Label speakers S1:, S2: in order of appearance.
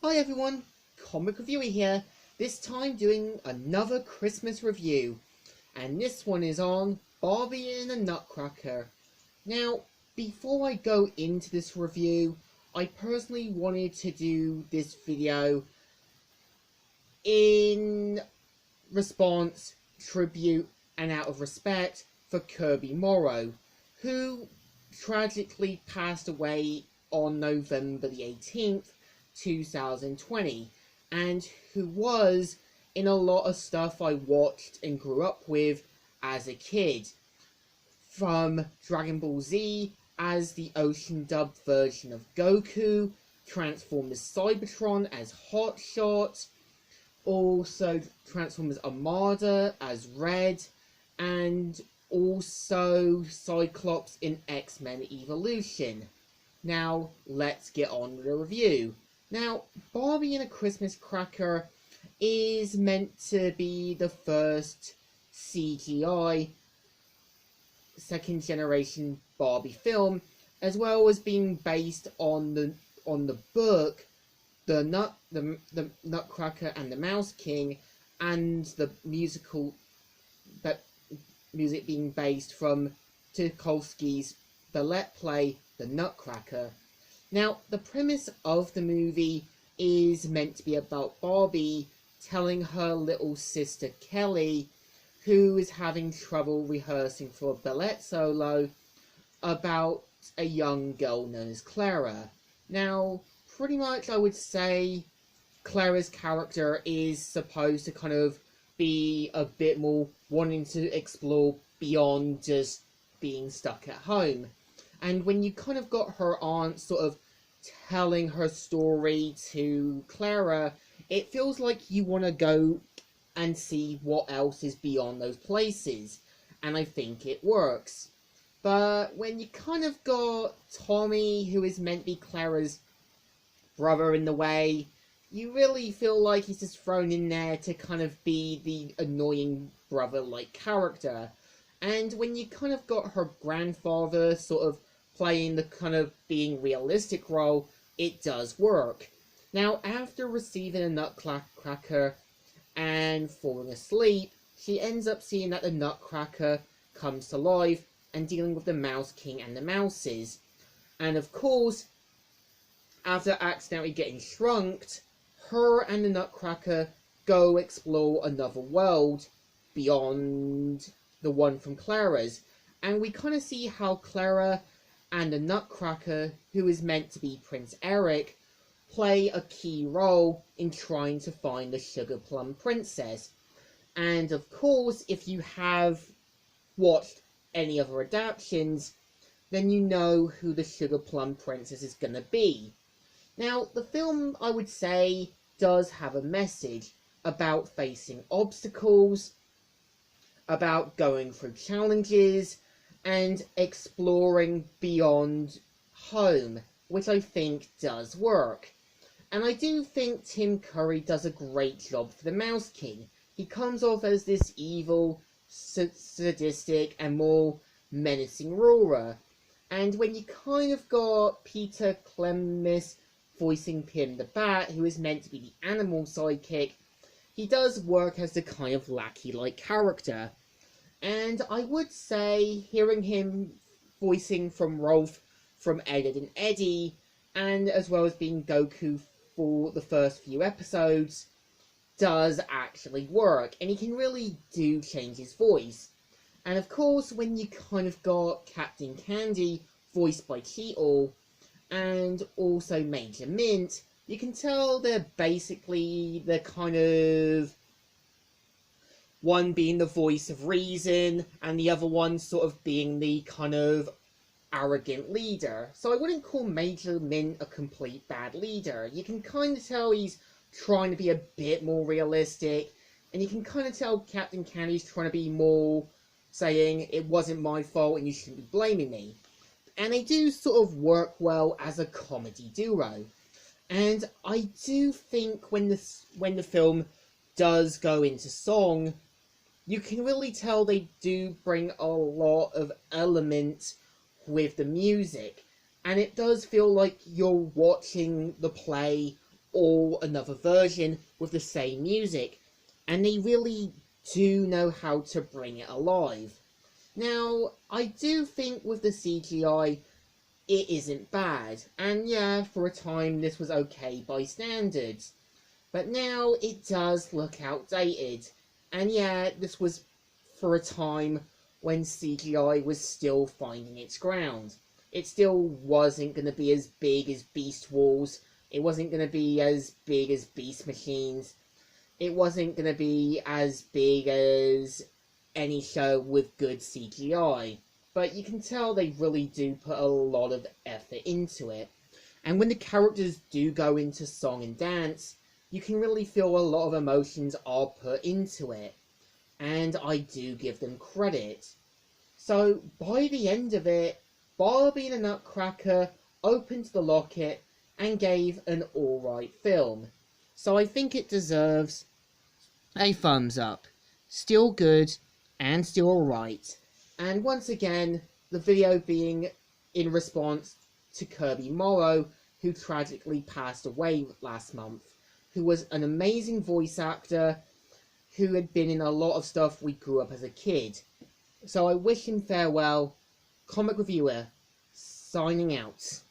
S1: Hi everyone, Comic Reviewer here, this time doing another Christmas review, and this one is on Barbie and the Nutcracker. Now, before I go into this review, I personally wanted to do this video in response, tribute, and out of respect for Kirby Morrow, who tragically passed away on November the 18th, 2020, and who was in a lot of stuff I watched and grew up with as a kid. From Dragon Ball Z as the ocean dubbed version of Goku, Transformers Cybertron as Hotshot, also Transformers Armada as Red, and also Cyclops in X-Men Evolution. Now, let's get on with the review. Now, Barbie and a Christmas Cracker is meant to be the first CGI second generation Barbie film, as well as being based on the book the Nutcracker and the Mouse King, and the music being based from Tchaikovsky's ballet play The Nutcracker. Now, the premise of the movie is meant to be about Barbie telling her little sister Kelly, who is having trouble rehearsing for a ballet solo, about a young girl known as Clara. Now, pretty much I would say Clara's character is supposed to kind of be a bit more wanting to explore beyond just being stuck at home. And when you kind of got her aunt sort of telling her story to Clara, it feels like you want to go and see what else is beyond those places. And I think it works. But when you kind of got Tommy, who is meant to be Clara's brother in the way, you really feel like he's just thrown in there to kind of be the annoying brother-like character. And when you kind of got her grandfather sort of playing the kind of being realistic role, it does work. Now, after receiving a nutcracker and falling asleep, she ends up seeing that the Nutcracker comes to life and dealing with the Mouse King and the Mouses. And of course, after accidentally getting shrunked, her and the Nutcracker go explore another world beyond the one from Clara's. And we kind of see how Clara and the Nutcracker, who is meant to be Prince Eric, play a key role in trying to find the Sugar Plum Princess. And of course, if you have watched any other adaptations, then you know who the Sugar Plum Princess is going to be. Now, the film, I would say, does have a message about facing obstacles, about going through challenges, and exploring beyond home, which I think does work. And I do think Tim Curry does a great job for the Mouse King. He comes off as this evil, sadistic, and more menacing ruler. And when you kind of got Peter Clemmis voicing Pim the Bat, who is meant to be the animal sidekick, he does work as the kind of lackey-like character. And I would say, hearing him voicing from Rolf from Ed, Edd n Eddy, and as well as being Goku for the first few episodes, does actually work. And he can really do change his voice. And of course, when you kind of got Captain Candy, voiced by Cheetle, and also Major Mint, you can tell they're basically the kind of one being the voice of reason, and the other one sort of being the kind of arrogant leader. So I wouldn't call Major Mint a complete bad leader. You can kind of tell he's trying to be a bit more realistic, and you can kind of tell Captain Candy's trying to be more saying, it wasn't my fault and you shouldn't be blaming me. And they do sort of work well as a comedy duo. And I do think when the film does go into song, you can really tell they do bring a lot of elements with the music. And it does feel like you're watching the play or another version with the same music, and they really do know how to bring it alive. Now, I do think with the CGI, it isn't bad, and yeah, for a time this was okay by standards, but now it does look outdated, and yeah, this was for a time when CGI was still finding its ground. It still wasn't going to be as big as Beast Wars, it wasn't going to be as big as Beast Machines, it wasn't going to be as big as any show with good CGI. But you can tell they really do put a lot of effort into it. And when the characters do go into song and dance, you can really feel a lot of emotions are put into it. And I do give them credit. So by the end of it, Barbie the Nutcracker opened the locket and gave an alright film. So I think it deserves a thumbs up. Still good and still alright. And once again, the video being in response to Kirby Morrow, who tragically passed away last month, who was an amazing voice actor, who had been in a lot of stuff we grew up as a kid. So I wish him farewell. Comic Reviewer, signing out.